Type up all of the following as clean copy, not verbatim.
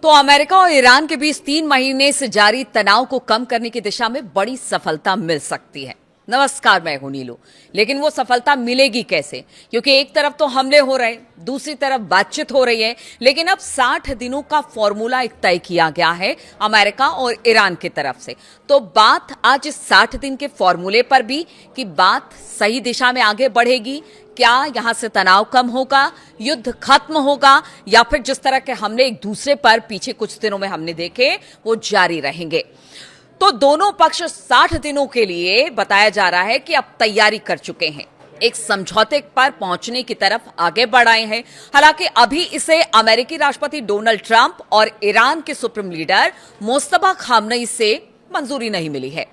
तो अमेरिका और ईरान के बीच 3 महीने से जारी तनाव को कम करने की दिशा में बड़ी सफलता मिल सकती है। नमस्कार, मैं हूं नीलू। लेकिन वो सफलता मिलेगी कैसे? क्योंकि एक तरफ तो हमले हो रहे, दूसरी तरफ बातचीत हो रही है। लेकिन अब 60 दिनों का फॉर्मूला एक तय किया गया है अमेरिका और ईरान की तरफ से। तो बात आज इस 60 दिन के फॉर्मूले पर भी कि बात सही दिशा में आगे बढ़ेगी, क्या यहां से तनाव कम होगा, युद्ध खत्म होगा, या फिर जिस तरह के हमले एक दूसरे पर पिछले कुछ दिनों में हमने देखे वो जारी रहेंगे। तो दोनों पक्ष 60 दिनों के लिए बताया जा रहा है कि अब तैयारी कर चुके हैं, एक समझौते पर पहुंचने की तरफ आगे बढ़ आए हैं। हालांकि अभी इसे अमेरिकी राष्ट्रपति डोनाल्ड ट्रंप और ईरान के सुप्रीम लीडर मुस्तफा खामनेई से मंजूरी नहीं मिली है।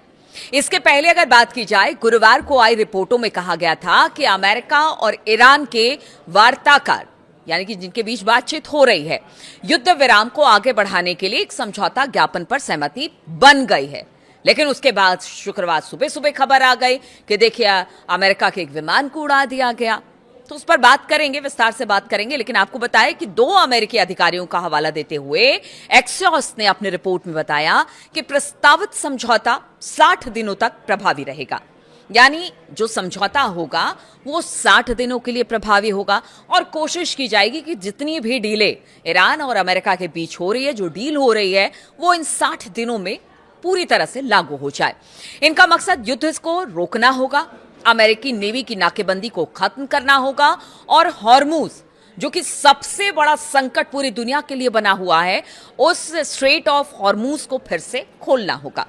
इसके पहले अगर बात की जाए, गुरुवार को आई रिपोर्टों में कहा गया था कि अमेरिका और ईरान के वार्ताकार, यानी कि जिनके बीच बातचीत हो रही है, युद्ध विराम को आगे बढ़ाने के लिए एक समझौता ज्ञापन पर सहमति बन गई है। लेकिन उसके बाद शुक्रवार सुबह सुबह खबर आ गई कि देखिए अमेरिका के एक विमान को उड़ा दिया गया। तो उस पर बात करेंगे, विस्तार से बात करेंगे। लेकिन आपको बताएं कि 2 अमेरिकी अधिकारियों का हवाला देते हुए एक्सियोस ने अपनी रिपोर्ट में बताया कि प्रस्तावित समझौता 60 दिनों तक प्रभावी रहेगा। यानी जो समझौता होगा वो 60 दिनों के लिए प्रभावी होगा और कोशिश की जाएगी कि जितनी भी डीलें ईरान और अमेरिका के बीच हो रही है, जो डील हो रही है, वो इन 60 दिनों में पूरी तरह से लागू हो जाए। इनका मकसद युद्ध को रोकना होगा, अमेरिकी नेवी की नाकेबंदी को खत्म करना होगा और हॉर्मूज, जो कि सबसे बड़ा संकट पूरी दुनिया के लिए बना हुआ है, उस स्ट्रेट ऑफ हॉर्मूज को फिर से खोलना होगा।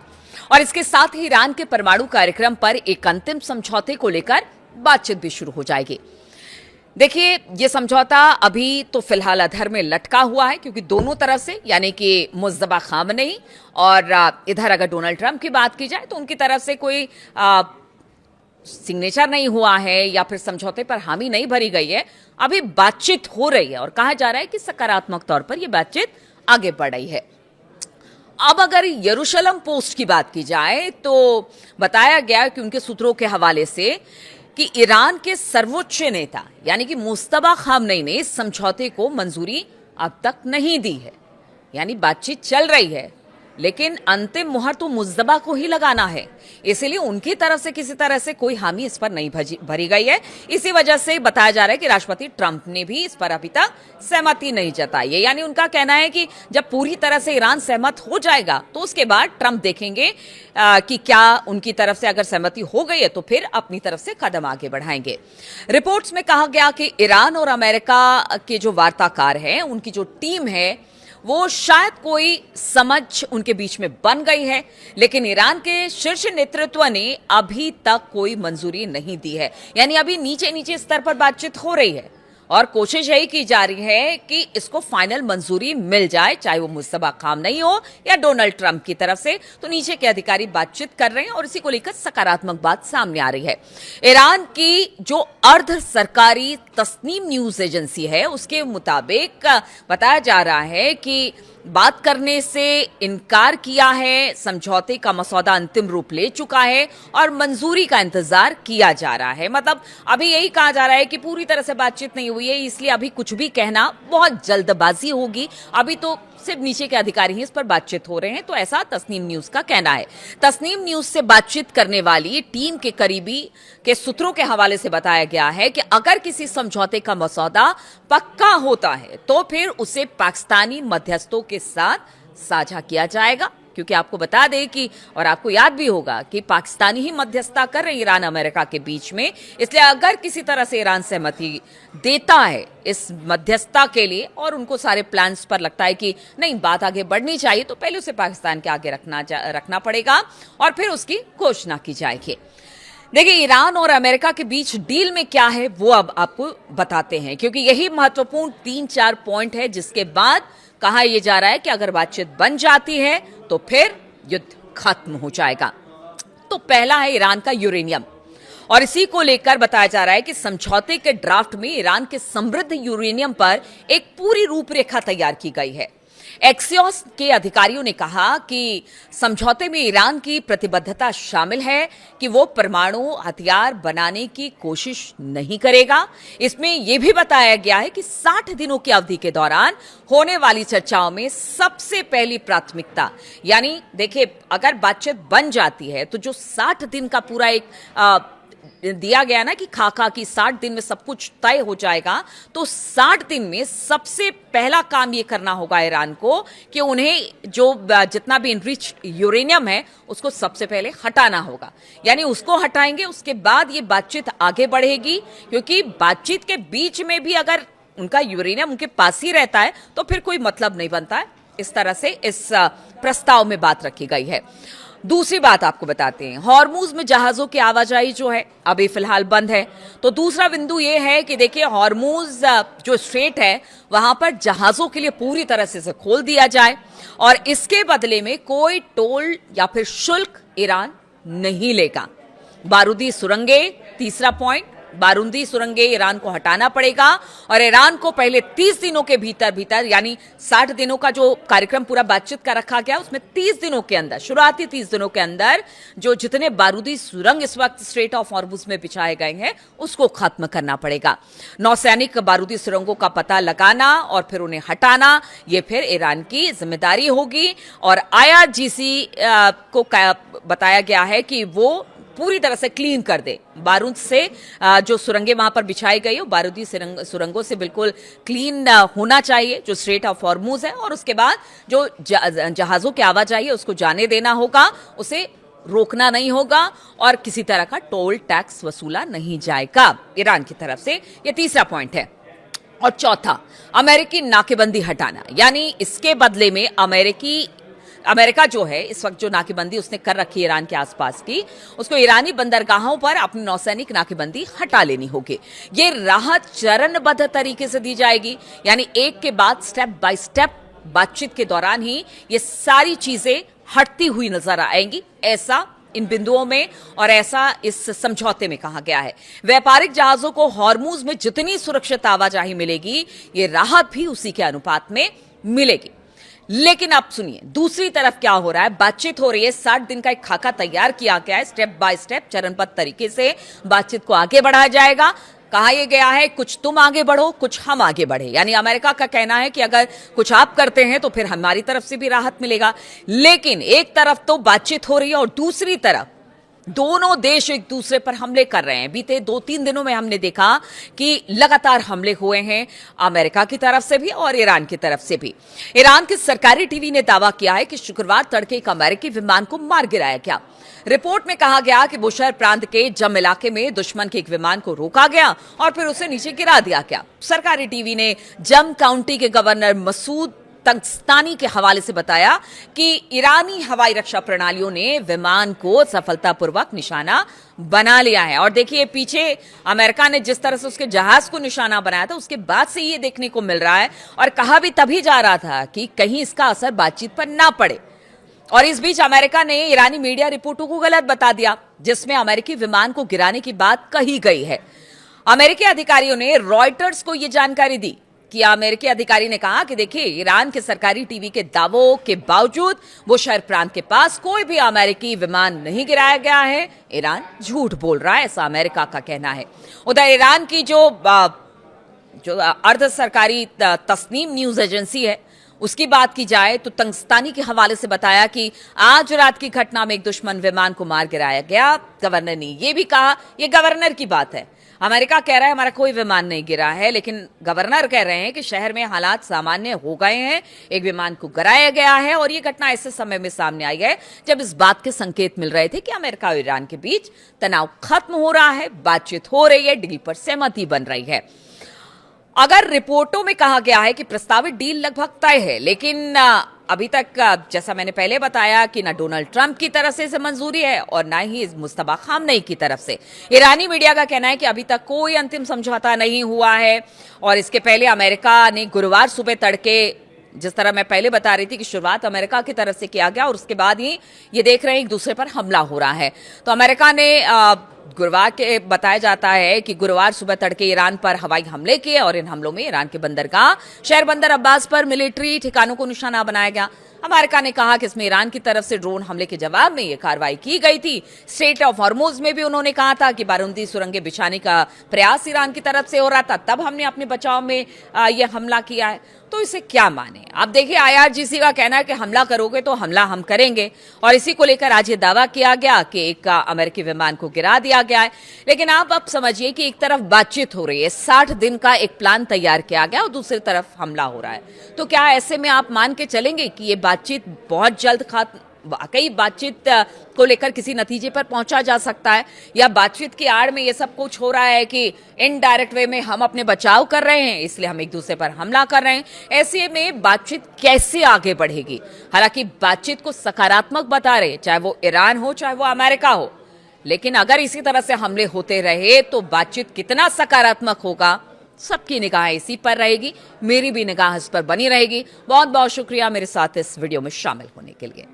और इसके साथ ही ईरान के परमाणु कार्यक्रम पर एक अंतिम समझौते को लेकर बातचीत भी शुरू हो जाएगी। देखिए, यह समझौता अभी तो फिलहाल अधर में लटका हुआ है, क्योंकि दोनों तरफ से, यानी कि मुस्तफा खामनेई और इधर अगर डोनाल्ड ट्रंप की बात की जाए तो उनकी तरफ से कोई सिग्नेचर नहीं हुआ है या फिर समझौते पर हामी नहीं भरी गई है। अभी बातचीत हो रही है और कहा जा रहा है कि सकारात्मक तौर पर यह बातचीत आगे बढ़ रही है। अब अगर यरूशलेम पोस्ट की बात की जाए तो बताया गया कि उनके सूत्रों के हवाले से कि ईरान के सर्वोच्च नेता यानी कि मुस्तफा खामनेई ने इस समझौते को मंजूरी अब तक नहीं दी है। यानी बातचीत चल रही है, लेकिन अंतिम मुहर तो मुस्तफा को ही लगाना है। इसीलिए उनकी तरफ से किसी तरह से कोई हामी इस पर नहीं भरी गई है। इसी वजह से बताया जा रहा है कि राष्ट्रपति ट्रंप ने भी इस पर अभी तक सहमति नहीं जताई है। यानी उनका कहना है कि जब पूरी तरह से ईरान सहमत हो जाएगा तो उसके बाद ट्रंप देखेंगे कि क्या उनकी तरफ से अगर सहमति हो गई है तो फिर अपनी तरफ से कदम आगे बढ़ाएंगे। रिपोर्ट्स में कहा गया कि ईरान और अमेरिका के जो वार्ताकार हैं, उनकी जो टीम है, वो शायद कोई समझ उनके बीच में बन गई है, लेकिन ईरान के शीर्ष नेतृत्व ने अभी तक कोई मंजूरी नहीं दी है। यानी अभी नीचे नीचे स्तर पर बातचीत हो रही है और कोशिश यही की जा रही है कि इसको फाइनल मंजूरी मिल जाए, चाहे वो मुस्तफा खामनेई हो या डोनाल्ड ट्रंप की तरफ से। तो नीचे के अधिकारी बातचीत कर रहे हैं और इसी को लेकर सकारात्मक बात सामने आ रही है। ईरान की जो अर्ध सरकारी तस्नीम न्यूज एजेंसी है, उसके मुताबिक बताया जा रहा है कि बात करने से इनकार किया है, समझौते का मसौदा अंतिम रूप ले चुका है और मंजूरी का इंतजार किया जा रहा है। मतलब अभी यही कहा जा रहा है कि पूरी तरह से बातचीत नहीं हुई है, इसलिए अभी कुछ भी कहना बहुत जल्दबाजी होगी। अभी तो सिर्फ नीचे के अधिकारी ही इस पर बातचीत हो रहे हैं। तो ऐसा तस्नीम न्यूज का कहना है। तस्नीम न्यूज से बातचीत करने वाली टीम के करीबी के सूत्रों के हवाले से बताया गया है कि अगर किसी समझौते का मसौदा पक्का होता है तो फिर उसे पाकिस्तानी मध्यस्थों के साथ साझा किया जाएगा। क्योंकि आपको बता दें कि, और आपको याद भी होगा कि पाकिस्तानी ही मध्यस्थता कर रहे ईरान अमेरिका के बीच में, इसलिए अगर किसी तरह से ईरान सहमति देता है इस मध्यस्थता के लिए और उनको सारे प्लान्स पर लगता है कि नहीं बात आगे बढ़नी चाहिए, तो पहले उसे पाकिस्तान के आगे रखना पड़ेगा और फिर उसकी घोषणा की जाएगी। देखिए, ईरान और अमेरिका के बीच डील में क्या है वो अब आपको बताते हैं, क्योंकि यही महत्वपूर्ण 3-4 पॉइंट है जिसके बाद कहा यह जा रहा है कि अगर बातचीत बन जाती है तो फिर युद्ध खत्म हो जाएगा। तो पहला है ईरान का यूरेनियम। और इसी को लेकर बताया जा रहा है कि समझौते के ड्राफ्ट में ईरान के समृद्ध यूरेनियम पर एक पूरी रूपरेखा तैयार की गई है। एक्सियोस के अधिकारियों ने कहा कि समझौते में ईरान की प्रतिबद्धता शामिल है कि वो परमाणु हथियार बनाने की कोशिश नहीं करेगा। इसमें यह भी बताया गया है कि 60 दिनों की अवधि के दौरान होने वाली चर्चाओं में सबसे पहली प्राथमिकता, यानी देखिए अगर बातचीत बन जाती है तो जो 60 दिन का पूरा एक दिया गया ना कि खाका की 60 दिन में सब कुछ तय हो जाएगा, तो 60 दिन में सबसे पहला काम ये करना होगा ईरान को कि उन्हें जो जितना भी इनरिच्ड यूरेनियम है उसको सबसे पहले हटाना होगा। यानी उसको हटाएंगे, उसके बाद ये बातचीत आगे बढ़ेगी, क्योंकि बातचीत के बीच में भी अगर उनका यूरेनियम उनके पास ही रहता है तो फिर कोई मतलब नहीं बनता है। इस तरह से इस प्रस्ताव में बात रखी गई है। दूसरी बात आपको बताते हैं, हॉर्मूज में जहाजों की आवाजाही जो है अभी फिलहाल बंद है। तो दूसरा बिंदु यह है कि देखिए हॉर्मूज जो स्ट्रेट है वहां पर जहाजों के लिए पूरी तरह से खोल दिया जाए और इसके बदले में कोई टोल या फिर शुल्क ईरान नहीं लेगा। बारूदी सुरंगें, तीसरा पॉइंट, बारूदी सुरंगें ईरान को हटाना पड़ेगा और ईरान को पहले 30 दिनों के भीतर यानी 60 दिनों का जो कार्यक्रम पूरा बातचीत का रखा गया उसमें 30 दिनों के अंदर, शुरुआती 30 दिनों के अंदर जो जितने बारूदी सुरंग इस वक्त स्ट्रेट ऑफ हॉर्मुज में बिछाए गए हैं उसको खत्म करना पड़ेगा। नौसैनिक बारूदी सुरंगों का पता लगाना और फिर उन्हें हटाना, यह फिर ईरान की जिम्मेदारी होगी। और IRGC को बताया गया है कि वो पूरी तरह से क्लीन कर दे बारूद से, जो सुरंगें वहां पर बिछाई गई हो बारूदी सुरंगों से बिल्कुल क्लीन होना चाहिए जो स्ट्रेट ऑफ हॉर्मुज है। और उसके बाद जो जहाजों की आवाजाही है उसको जाने देना होगा, उसे रोकना नहीं होगा और किसी तरह का टोल टैक्स वसूला नहीं जाएगा ईरान की तरफ से। यह तीसरा पॉइंट है। और चौथा, अमेरिकी नाकेबंदी हटाना, यानी इसके बदले में अमेरिका जो है इस वक्त जो नाकेबंदी उसने कर रखी है ईरान के आसपास की, उसको ईरानी बंदरगाहों पर अपनी नौसैनिक नाकेबंदी हटा लेनी होगी। ये राहत चरणबद्ध तरीके से दी जाएगी, यानी एक के बाद स्टेप बाय स्टेप बातचीत के दौरान ही ये सारी चीजें हटती हुई नजर आएंगी, ऐसा इन बिंदुओं में और ऐसा इस समझौते में कहा गया है। व्यापारिक जहाजों को हॉर्मुज में जितनी सुरक्षित आवाजाही मिलेगी, ये राहत भी उसी के अनुपात में मिलेगी। लेकिन आप सुनिए दूसरी तरफ क्या हो रहा है, बातचीत हो रही है, 60 दिन का एक खाका तैयार किया गया है, स्टेप बाय स्टेप चरणबद्ध तरीके से बातचीत को आगे बढ़ाया जाएगा। कहा यह गया है कुछ तुम आगे बढ़ो कुछ हम आगे बढ़े, यानी अमेरिका का कहना है कि अगर कुछ आप करते हैं तो फिर हमारी तरफ से भी राहत मिलेगा। लेकिन एक तरफ तो बातचीत हो रही है और दूसरी तरफ दोनों देश एक दूसरे पर हमले कर रहे हैं। बीते 2-3 दिनों में हमने देखा कि लगातार हमले हुए हैं अमेरिका की तरफ से भी और ईरान की तरफ से भी। ईरान के सरकारी टीवी ने दावा किया है कि शुक्रवार तड़के एक अमेरिकी विमान को मार गिराया गया। रिपोर्ट में कहा गया कि बुशहर प्रांत के जम इलाके में दुश्मन के एक विमान को रोका गया और फिर उसे नीचे गिरा दिया गया। सरकारी टीवी ने जम काउंटी के गवर्नर मसूद तंगस्तानी के हवाले से बताया कि ईरानी हवाई रक्षा प्रणालियों ने विमान को सफलतापूर्वक निशाना बना लिया है। और देखिए पीछे अमेरिका ने जिस तरह से उसके जहाज को निशाना बनाया था उसके बाद से ये देखने को मिल रहा है और कहा भी तभी जा रहा था कि कहीं इसका असर बातचीत पर ना पड़े। और इस बीच अमेरिका ने ईरानी मीडिया रिपोर्टों को गलत बता दिया जिसमें अमेरिकी विमान को गिराने की बात कही गई है। अमेरिकी अधिकारियों ने रॉयटर्स को यह जानकारी दी कि अमेरिकी अधिकारी ने कहा कि देखिए ईरान के सरकारी टीवी के दावों के बावजूद बुशहर प्रांत के पास कोई भी अमेरिकी विमान नहीं गिराया गया है, ईरान झूठ बोल रहा है, ऐसा अमेरिका का कहना है। उधर ईरान की जो अर्ध सरकारी तस्नीम न्यूज एजेंसी है उसकी बात की जाए तो तंगस्तानी के हवाले से बताया कि आज रात की घटना में एक दुश्मन विमान को मार गिराया गया। गवर्नर ने यह भी कहा, यह गवर्नर की बात है, अमेरिका कह रहा है हमारा कोई विमान नहीं गिरा है, लेकिन गवर्नर कह रहे हैं कि शहर में हालात सामान्य हो गए हैं, एक विमान को गिराया गया है। और यह घटना ऐसे समय में सामने आई है जब इस बात के संकेत मिल रहे थे कि अमेरिका और ईरान के बीच तनाव खत्म हो रहा है, बातचीत हो रही है, डील पर सहमति बन रही है। अगर रिपोर्टों में कहा गया है कि प्रस्तावित डील लगभग तय है, लेकिन अभी तक जैसा मैंने पहले बताया कि ना डोनाल्ड ट्रंप की तरफ से इसे मंजूरी है और ना ही मुस्तफा खामनेई की तरफ से। ईरानी मीडिया का कहना है कि अभी तक कोई अंतिम समझौता नहीं हुआ है। और इसके पहले अमेरिका ने गुरुवार सुबह तड़के, जिस तरह मैं पहले बता रही थी कि शुरुआत अमेरिका की तरफ से किया गया और उसके बाद ही ये देख रहे हैं एक दूसरे पर हमला हो रहा है, तो अमेरिका ने गुरुवार के बताया जाता है कि गुरुवार सुबह तड़के ईरान पर हवाई हमले किए और इन हमलों में ईरान के बंदरगाह शहर बंदर अब्बास पर मिलिट्री ठिकानों को निशाना बनाया गया। अमेरिका ने कहा कि इसमें ईरान की तरफ से ड्रोन हमले के जवाब में यह कार्रवाई की गई थी। स्ट्रेट ऑफ हॉर्मुज में भी उन्होंने कहा था कि बारूदी सुरंगें बिछाने का प्रयास ईरान की तरफ से हो रहा था, तब हमने अपने बचाव में यह हमला किया है। तो इसे क्या माने? अब देखिए, IRGC का कहना है कि हमला करोगे तो हमला हम करेंगे, और इसी को लेकर आज ये दावा किया गया कि एक अमेरिकी विमान को गिरा दिया गया है। लेकिन आप अब समझिए कि एक तरफ बातचीत हो रही है, 60 दिन का एक प्लान तैयार किया गया और दूसरी तरफ हमला हो रहा है। तो क्या ऐसे में आप मान के चलेंगे कि ये बातचीत बहुत जल्द वाकई बातचीत को लेकर किसी नतीजे पर पहुंचा जा सकता है, या बातचीत की आड़ में ये सब कुछ हो रहा है कि इनडायरेक्ट वे में हम अपने बचाव कर रहे हैं, इसलिए हम एक दूसरे पर हमला कर रहे हैं? ऐसे में बातचीत कैसे आगे बढ़ेगी? हालांकि बातचीत को सकारात्मक बता रहे, चाहे वो ईरान हो चाहे वो अमेरिका हो, लेकिन अगर इसी तरह से हमले होते रहे तो बातचीत कितना सकारात्मक होगा, सबकी निगाह इसी पर रहेगी। मेरी भी निगाह इस पर बनी रहेगी। बहुत बहुत शुक्रिया मेरे साथ इस वीडियो में शामिल होने के लिए।